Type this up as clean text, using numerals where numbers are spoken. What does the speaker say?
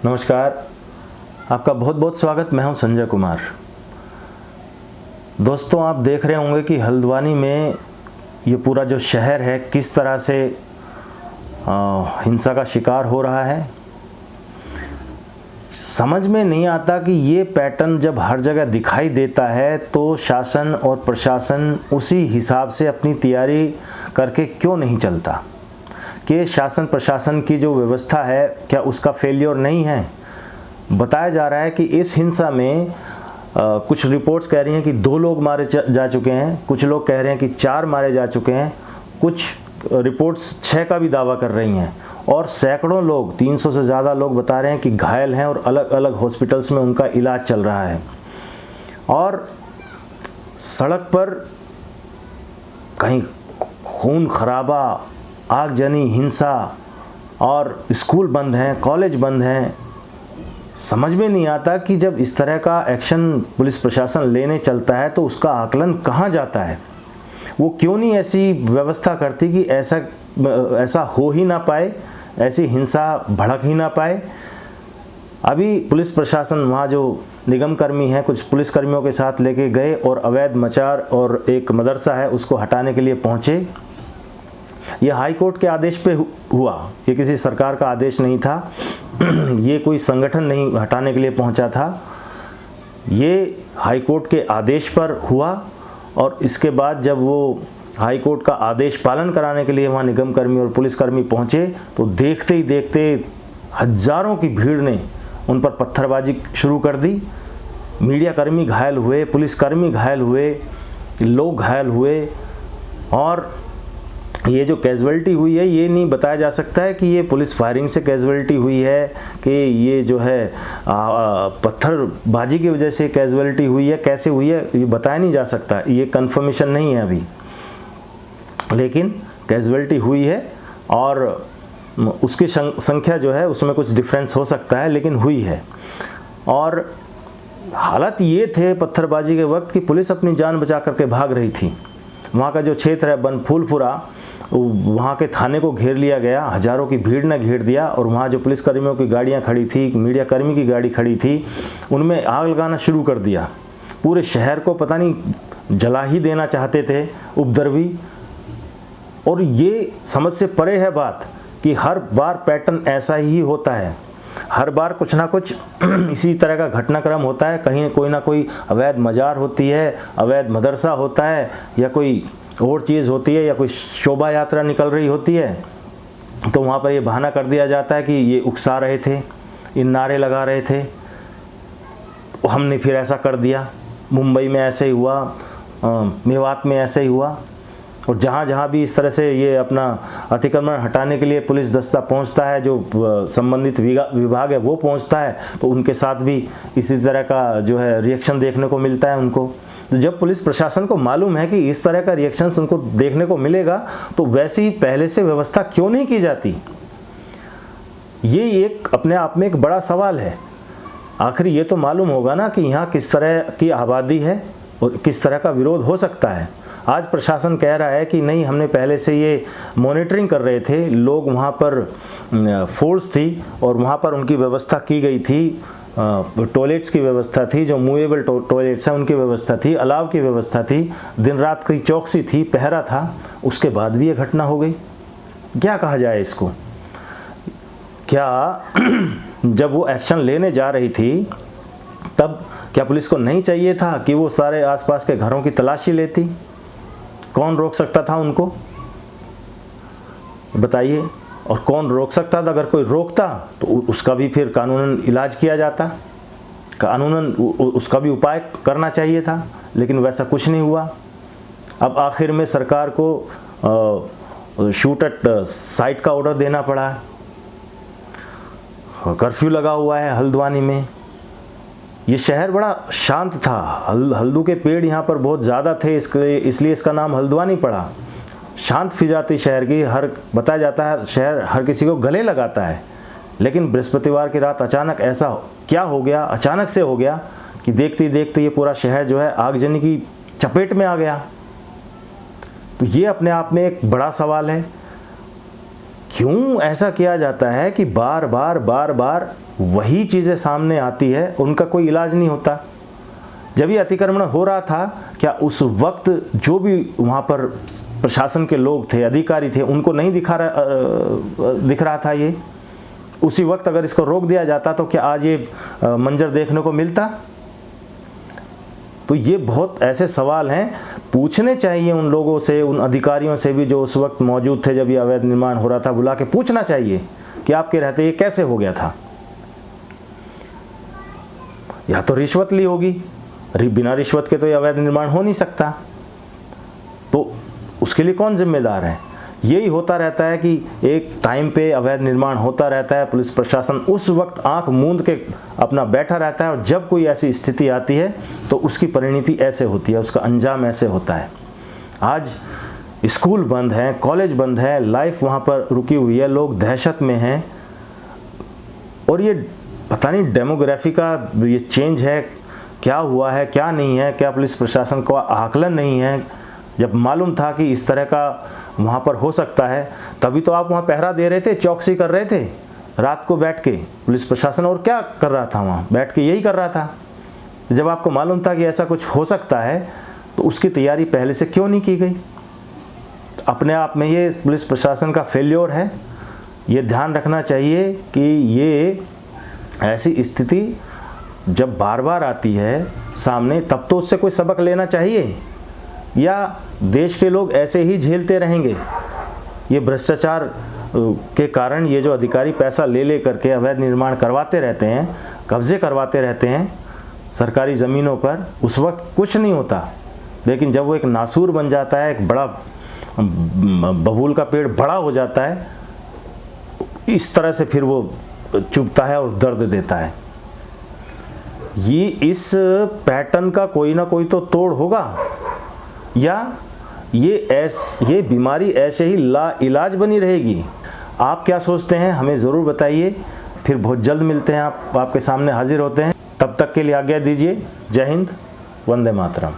नमस्कार, आपका बहुत बहुत स्वागत। मैं हूं संजय कुमार। दोस्तों, आप देख रहे होंगे कि हल्द्वानी में ये पूरा जो शहर है किस तरह से हिंसा का शिकार हो रहा है। समझ में नहीं आता कि ये पैटर्न जब हर जगह दिखाई देता है तो शासन और प्रशासन उसी हिसाब से अपनी तैयारी करके क्यों नहीं चलता। कि शासन प्रशासन की जो व्यवस्था है क्या उसका फेलियर नहीं है। बताया जा रहा है कि इस हिंसा में कुछ रिपोर्ट्स कह रही हैं कि 2 लोग मारे जा चुके हैं, कुछ लोग कह रहे हैं कि 4 मारे जा चुके हैं, कुछ रिपोर्ट्स 6 का भी दावा कर रही हैं और सैकड़ों लोग, 300 से ज़्यादा लोग बता रहे हैं कि घायल हैं और अलग अलग हॉस्पिटल्स में उनका इलाज चल रहा है। और सड़क पर कहीं खून खराबा, आगजनी हिंसा और स्कूल बंद हैं, कॉलेज बंद हैं। समझ में नहीं आता कि जब इस तरह का एक्शन पुलिस प्रशासन लेने चलता है तो उसका आकलन कहाँ जाता है। वो क्यों नहीं ऐसी व्यवस्था करती कि ऐसा हो ही ना पाए, ऐसी हिंसा भड़क ही ना पाए। अभी पुलिस प्रशासन वहाँ जो निगम कर्मी हैं कुछ पुलिसकर्मियों के साथ लेके गए और अवैध मचार और एक मदरसा है उसको हटाने के लिए पहुँचे। ये हाई कोर्ट के आदेश पे हुआ, ये किसी सरकार का आदेश नहीं था, ये कोई संगठन नहीं हटाने के लिए पहुंचा था, ये हाई कोर्ट के आदेश पर हुआ। और इसके बाद जब वो हाई कोर्ट का आदेश पालन कराने के लिए वहाँ निगम कर्मी और पुलिसकर्मी पहुँचे तो देखते ही देखते हजारों की भीड़ ने उन पर पत्थरबाजी शुरू कर दी। मीडिया कर्मी घायल हुए, पुलिसकर्मी घायल हुए, लोग घायल हुए। और ये जो कैजुअल्टी हुई है ये नहीं बताया जा सकता है कि ये पुलिस फायरिंग से कैजुअल्टी हुई है कि ये जो है पत्थरबाजी की वजह से कैजुअल्टी हुई है, कैसे हुई है ये बताया नहीं जा सकता, ये कंफर्मेशन नहीं है अभी। लेकिन कैजुअल्टी हुई है और उसकी संख्या जो है उसमें कुछ डिफरेंस हो सकता है, लेकिन हुई है। और हालात ये थे पत्थरबाजी के वक्त कि पुलिस अपनी जान बचा करके भाग रही थी। वहाँ का जो क्षेत्र है बनफूलपुरा, वहाँ के थाने को घेर लिया गया, हजारों की भीड़ ने घेर दिया और वहाँ जो पुलिसकर्मियों की गाड़ियाँ खड़ी थी, मीडिया कर्मी की गाड़ी खड़ी थी, उनमें आग लगाना शुरू कर दिया। पूरे शहर को पता नहीं जला ही देना चाहते थे उपद्रवी। और ये समझ से परे है बात कि हर बार पैटर्न ऐसा ही होता है, हर बार कुछ ना कुछ इसी तरह का घटनाक्रम होता है। कहीं कोई ना कोई अवैध मजार होती है, अवैध मदरसा होता है, या कोई और चीज़ होती है, या कोई शोभा यात्रा निकल रही होती है तो वहाँ पर ये बहाना कर दिया जाता है कि ये उकसा रहे थे, इन नारे लगा रहे थे, हमने फिर ऐसा कर दिया। मुंबई में ऐसे ही हुआ, मेवात में ऐसे ही हुआ। और जहाँ जहाँ भी इस तरह से ये अपना अतिक्रमण हटाने के लिए पुलिस दस्ता पहुँचता है, जो संबंधित विभाग है वो पहुँचता है, तो उनके साथ भी इसी तरह का जो है रिएक्शन देखने को मिलता है उनको। तो जब पुलिस प्रशासन को मालूम है कि इस तरह का रिएक्शन उनको देखने को मिलेगा तो वैसे ही पहले से व्यवस्था क्यों नहीं की जाती। ये एक अपने आप में एक बड़ा सवाल है। आखिर ये तो मालूम होगा ना कि यहाँ किस तरह की आबादी है और किस तरह का विरोध हो सकता है। आज प्रशासन कह रहा है कि नहीं, हमने पहले से ये मॉनिटरिंग कर रहे थे, लोग वहाँ पर फोर्स थी और वहाँ पर उनकी व्यवस्था की गई थी, टॉयलेट्स की व्यवस्था थी, जो मूवेबल टॉयलेट्स हैं उनकी व्यवस्था थी, अलाव की व्यवस्था थी, दिन रात की चौकसी थी, पहरा था। उसके बाद भी ये घटना हो गई। क्या कहा जाए इसको। क्या जब वो एक्शन लेने जा रही थी तब क्या पुलिस को नहीं चाहिए था कि वो सारे आसपास के घरों की तलाशी लेती? कौन रोक सकता था उनको, बताइए। और कौन रोक सकता था? अगर कोई रोकता तो उसका भी फिर कानूनन इलाज किया जाता, कानूनन उसका भी उपाय करना चाहिए था, लेकिन वैसा कुछ नहीं हुआ। अब आखिर में सरकार को शूट एट साइट का ऑर्डर देना पड़ा। कर्फ्यू लगा हुआ है हल्द्वानी में। ये शहर बड़ा शांत था, हल्दू के पेड़ यहाँ पर बहुत ज़्यादा थे, इसलिए इसका नाम हल्द्वानी पड़ा। शांत फिजाती शहर की, बताया जाता है शहर हर किसी को गले लगाता है। लेकिन बृहस्पतिवार की रात अचानक ऐसा क्या हो गया, अचानक से हो गया कि देखते ही देखते ये पूरा शहर जो है आगजनी की चपेट में आ गया। तो ये अपने आप में एक बड़ा सवाल है। क्यों ऐसा किया जाता है कि बार बार वही चीज़ें सामने आती है, उनका कोई इलाज नहीं होता। जब ये अतिक्रमण हो रहा था, क्या उस वक्त जो भी वहाँ पर प्रशासन के लोग थे, अधिकारी थे, उनको नहीं दिख रहा था ये? उसी वक्त अगर इसको रोक दिया जाता तो क्या आज ये मंजर देखने को मिलता? तो ये बहुत ऐसे सवाल हैं, पूछने चाहिए उन लोगों से, उन अधिकारियों से भी जो उस वक्त मौजूद थे जब ये अवैध निर्माण हो रहा था। बुला के पूछना चाहिए कि आपके रहते ये कैसे हो गया था। या तो रिश्वत ली होगी, बिना रिश्वत के तो ये अवैध निर्माण हो नहीं सकता, तो उसके लिए कौन जिम्मेदार है? यही होता रहता है कि एक टाइम पे अवैध निर्माण होता रहता है, पुलिस प्रशासन उस वक्त आंख मूंद के अपना बैठा रहता है, और जब कोई ऐसी स्थिति आती है तो उसकी परिणति ऐसे होती है, उसका अंजाम ऐसे होता है। आज स्कूल बंद हैं, कॉलेज बंद है, लाइफ वहाँ पर रुकी हुई है, लोग दहशत में हैं, और ये पता नहीं डेमोग्राफी का ये चेंज है, क्या हुआ है क्या नहीं है, क्या पुलिस प्रशासन को आकलन नहीं है? जब मालूम था कि इस तरह का वहाँ पर हो सकता है, तभी तो आप वहाँ पहरा दे रहे थे, चौकसी कर रहे थे रात को बैठ के। पुलिस प्रशासन और क्या कर रहा था वहाँ बैठ के? यही कर रहा था। जब आपको मालूम था कि ऐसा कुछ हो सकता है, तो उसकी तैयारी पहले से क्यों नहीं की गई? अपने आप में ये पुलिस प्रशासन का फेल्योर है। ये ध्यान रखना चाहिए कि ये ऐसी स्थिति जब बार बार आती है सामने, तब तो उससे कोई सबक लेना चाहिए, या देश के लोग ऐसे ही झेलते रहेंगे? ये भ्रष्टाचार के कारण ये जो अधिकारी पैसा ले करके अवैध निर्माण करवाते रहते हैं, कब्जे करवाते रहते हैं सरकारी ज़मीनों पर, उस वक्त कुछ नहीं होता, लेकिन जब वो एक नासूर बन जाता है, एक बड़ा बबूल का पेड़ बड़ा हो जाता है, इस तरह से फिर वो चुभता है और दर्द देता है। ये इस पैटर्न का कोई ना कोई तो तोड़ होगा, या ये बीमारी ऐसे ही ला इलाज बनी रहेगी? आप क्या सोचते हैं, हमें ज़रूर बताइए। फिर बहुत जल्द मिलते हैं, आपके सामने हाजिर होते हैं। तब तक के लिए आज्ञा दीजिए। जय हिंद, वंदे मातरम।